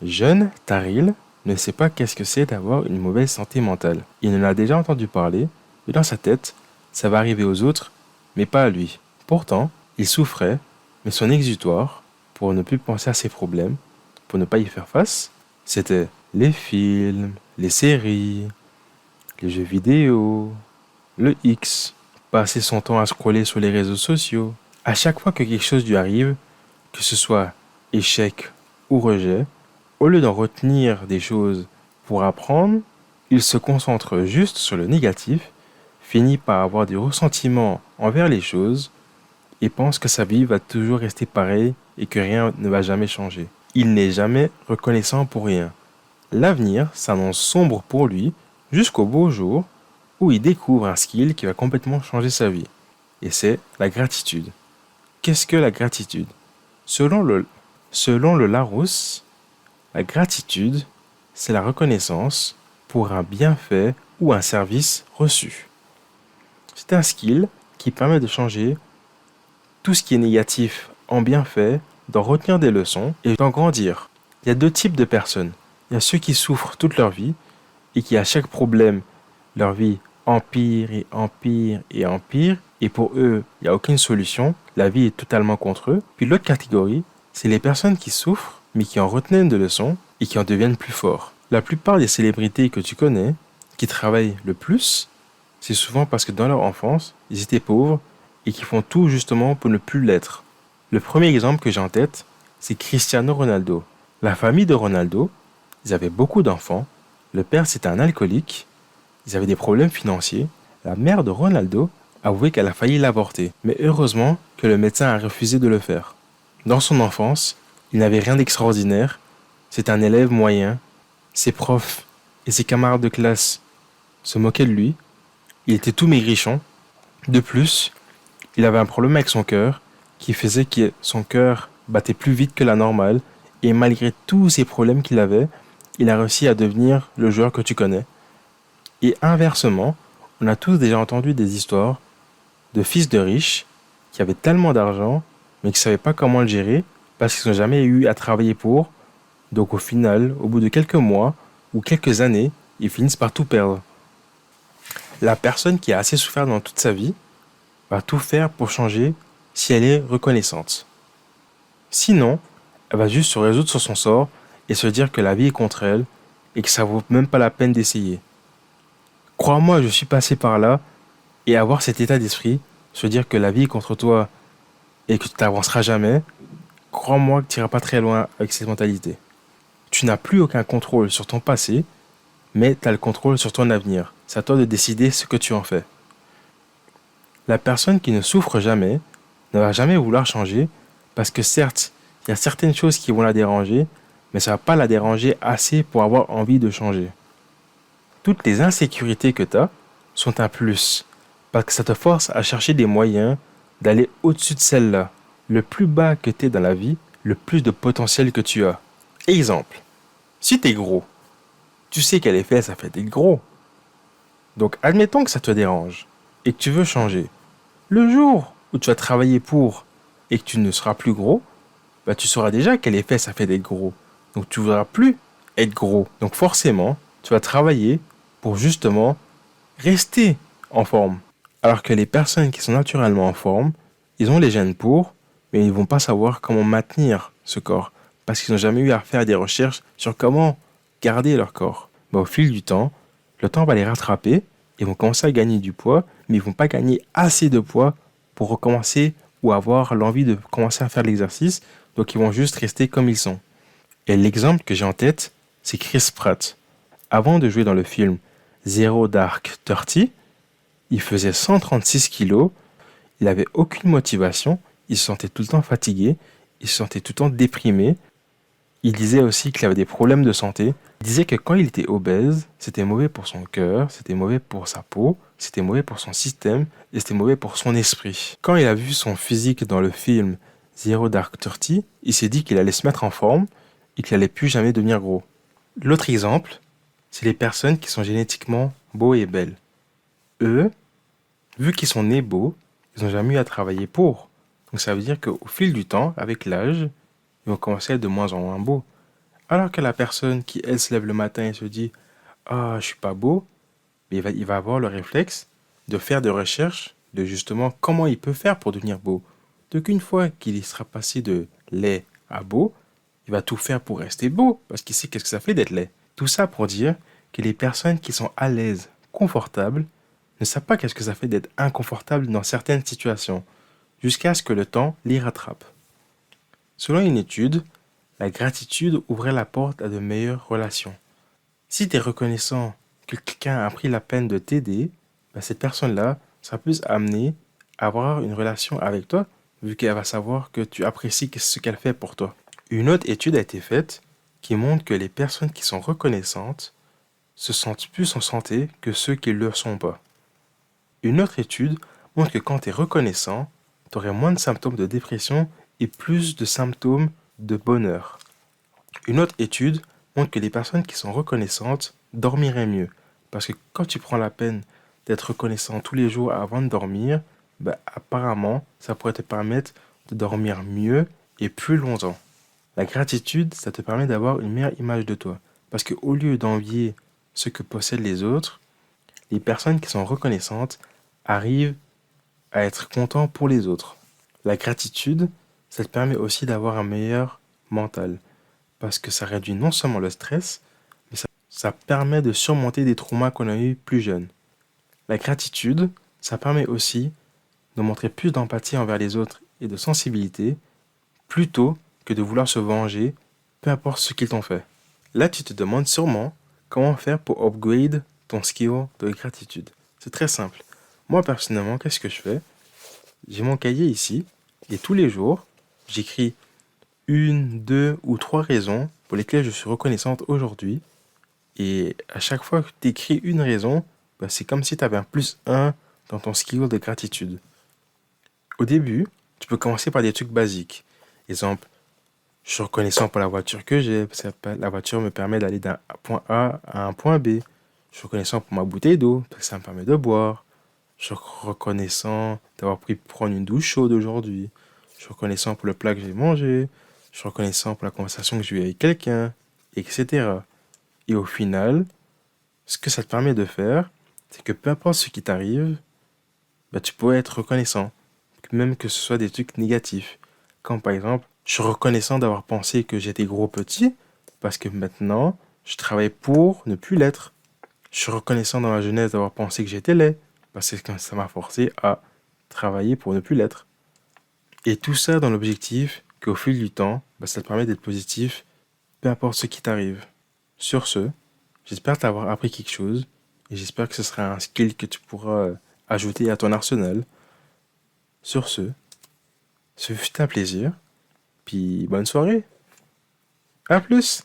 Jeune, Taril ne sait pas qu'est-ce que c'est d'avoir une mauvaise santé mentale. Il en a déjà entendu parler, et dans sa tête, ça va arriver aux autres, mais pas à lui. Pourtant, il souffrait, mais son exutoire, pour ne plus penser à ses problèmes, pour ne pas y faire face, c'était les films, les séries, les jeux vidéo, le X, passer son temps à scroller sur les réseaux sociaux. À chaque fois que quelque chose lui arrive, que ce soit échec ou rejet, au lieu d'en retenir des choses pour apprendre, il se concentre juste sur le négatif, finit par avoir des ressentiments envers les choses et pense que sa vie va toujours rester pareille et que rien ne va jamais changer. Il n'est jamais reconnaissant pour rien. L'avenir s'annonce sombre pour lui jusqu'au beau jour où il découvre un skill qui va complètement changer sa vie. Et c'est la gratitude. Qu'est-ce que la gratitude? Selon le Larousse, la gratitude, c'est la reconnaissance pour un bienfait ou un service reçu. C'est un skill qui permet de changer tout ce qui est négatif en bienfait, d'en retenir des leçons et d'en grandir. Il y a deux types de personnes. Il y a ceux qui souffrent toute leur vie et qui à chaque problème, leur vie empire et empire et empire et pour eux, il n'y a aucune solution. La vie est totalement contre eux. Puis l'autre catégorie, c'est les personnes qui souffrent mais qui en retenaient des leçons et qui en deviennent plus forts. La plupart des célébrités que tu connais, qui travaillent le plus, c'est souvent parce que dans leur enfance, ils étaient pauvres et qui font tout justement pour ne plus l'être. Le premier exemple que j'ai en tête, c'est Cristiano Ronaldo. La famille de Ronaldo, ils avaient beaucoup d'enfants. Le père, c'était un alcoolique. Ils avaient des problèmes financiers. La mère de Ronaldo avouait qu'elle a failli l'avorter. Mais heureusement que le médecin a refusé de le faire. Dans son enfance, il n'avait rien d'extraordinaire. C'est un élève moyen. Ses profs et ses camarades de classe se moquaient de lui. Il était tout maigrichon. De plus, il avait un problème avec son cœur qui faisait que son cœur battait plus vite que la normale. Et malgré tous ces problèmes qu'il avait, il a réussi à devenir le joueur que tu connais. Et inversement, on a tous déjà entendu des histoires de fils de riches qui avaient tellement d'argent mais qui ne savaient pas comment le gérer parce qu'ils n'ont jamais eu à travailler pour. Donc au final, au bout de quelques mois ou quelques années, ils finissent par tout perdre. La personne qui a assez souffert dans toute sa vie va tout faire pour changer si elle est reconnaissante. Sinon, elle va juste se résoudre sur son sort et se dire que la vie est contre elle et que ça vaut même pas la peine d'essayer. Crois-moi, je suis passé par là et avoir cet état d'esprit, se dire que la vie est contre toi et que tu n'avanceras jamais, crois-moi que tu n'iras pas très loin avec cette mentalité. Tu n'as plus aucun contrôle sur ton passé, mais tu as le contrôle sur ton avenir. C'est à toi de décider ce que tu en fais. La personne qui ne souffre jamais ne va jamais vouloir changer parce que certes, il y a certaines choses qui vont la déranger, mais ça ne va pas la déranger assez pour avoir envie de changer. Toutes les insécurités que tu as sont un plus parce que ça te force à chercher des moyens d'aller au-dessus de celles-là. Le plus bas que tu es dans la vie, le plus de potentiel que tu as. Exemple, si tu es gros, tu sais quel effet ça fait d'être gros. Donc admettons que ça te dérange et que tu veux changer. Le jour où tu vas travailler pour et que tu ne seras plus gros, bah tu sauras déjà quel effet ça fait d'être gros. Donc tu ne voudras plus être gros. Donc forcément, tu vas travailler pour justement rester en forme. Alors que les personnes qui sont naturellement en forme, ils ont les gènes pour, mais ils ne vont pas savoir comment maintenir ce corps. Parce qu'ils n'ont jamais eu à faire des recherches sur comment garder leur corps. Bah, au fil du temps, le temps va les rattraper, ils vont commencer à gagner du poids, mais ils ne vont pas gagner assez de poids pour recommencer ou avoir l'envie de commencer à faire de l'exercice, donc ils vont juste rester comme ils sont. Et l'exemple que j'ai en tête, c'est Chris Pratt. Avant de jouer dans le film Zero Dark 30, il faisait 136 kilos, il n'avait aucune motivation, il se sentait tout le temps fatigué, il se sentait tout le temps déprimé. Il disait aussi qu'il avait des problèmes de santé. Il disait que quand il était obèse, c'était mauvais pour son cœur, c'était mauvais pour sa peau, c'était mauvais pour son système et c'était mauvais pour son esprit. Quand il a vu son physique dans le film Zero Dark 30, il s'est dit qu'il allait se mettre en forme et qu'il allait plus jamais devenir gros. L'autre exemple, c'est les personnes qui sont génétiquement beaux et belles. Eux, vu qu'ils sont nés beaux, ils n'ont jamais eu à travailler pour. Donc ça veut dire qu'au fil du temps, avec l'âge, ils vont commencer à être de moins en moins beaux. Alors que la personne qui, elle, se lève le matin et se dit ah, je suis pas beau, mais il va avoir le réflexe de faire des recherches de justement comment il peut faire pour devenir beau. Donc une fois qu'il y sera passé de laid à beau, il va tout faire pour rester beau, parce qu'il sait qu'est-ce que ça fait d'être laid. Tout ça pour dire que les personnes qui sont à l'aise, confortables, ne savent pas qu'est-ce que ça fait d'être inconfortable dans certaines situations, jusqu'à ce que le temps les rattrape. Selon une étude, la gratitude ouvrait la porte à de meilleures relations. Si tu es reconnaissant que quelqu'un a pris la peine de t'aider, ben cette personne-là sera plus amenée à avoir une relation avec toi, vu qu'elle va savoir que tu apprécies ce qu'elle fait pour toi. Une autre étude a été faite qui montre que les personnes qui sont reconnaissantes se sentent plus en santé que ceux qui ne le sont pas. Une autre étude montre que quand tu es reconnaissant, tu aurais moins de symptômes de dépression et plus de symptômes de bonheur. Une autre étude montre que les personnes qui sont reconnaissantes dormiraient mieux. Parce que quand tu prends la peine d'être reconnaissant tous les jours avant de dormir, bah, apparemment, ça pourrait te permettre de dormir mieux et plus longtemps. La gratitude, ça te permet d'avoir une meilleure image de toi. Parce qu'au lieu d'envier ce que possèdent les autres, les personnes qui sont reconnaissantes arrivent à être contents pour les autres. La gratitude, ça te permet aussi d'avoir un meilleur mental. Parce que ça réduit non seulement le stress, mais ça permet de surmonter des traumas qu'on a eu plus jeunes. La gratitude, ça permet aussi de montrer plus d'empathie envers les autres et de sensibilité, plutôt que de vouloir se venger, peu importe ce qu'ils t'ont fait. Là, tu te demandes sûrement comment faire pour upgrade ton skill de gratitude. C'est très simple. Moi, personnellement, qu'est-ce que je fais? J'ai mon cahier ici, et tous les jours, j'écris une, deux ou trois raisons pour lesquelles je suis reconnaissante aujourd'hui. Et à chaque fois que tu écris une raison, bah, c'est comme si tu avais un plus un dans ton skill de gratitude. Au début, tu peux commencer par des trucs basiques. Exemple, je suis reconnaissant pour la voiture que j'ai, parce que la voiture me permet d'aller d'un point A à un point B. Je suis reconnaissant pour ma bouteille d'eau, parce que ça me permet de boire. Je suis reconnaissant d'avoir pris prendre une douche chaude aujourd'hui. Je suis reconnaissant pour le plat que j'ai mangé. Je suis reconnaissant pour la conversation que j'ai eue avec quelqu'un, etc. Et au final, ce que ça te permet de faire, c'est que peu importe ce qui t'arrive, bah, tu pourrais être reconnaissant, même que ce soit des trucs négatifs. Comme par exemple, je suis reconnaissant d'avoir pensé que j'étais gros petit, parce que maintenant, je travaille pour ne plus l'être. Je suis reconnaissant dans ma jeunesse d'avoir pensé que j'étais laid, parce que ça m'a forcé à travailler pour ne plus l'être. Et tout ça dans l'objectif qu'au fil du temps, bah, ça te permet d'être positif, peu importe ce qui t'arrive. Sur ce, j'espère t'avoir appris quelque chose, et j'espère que ce sera un skill que tu pourras ajouter à ton arsenal. Sur ce fut un plaisir, puis bonne soirée. À plus!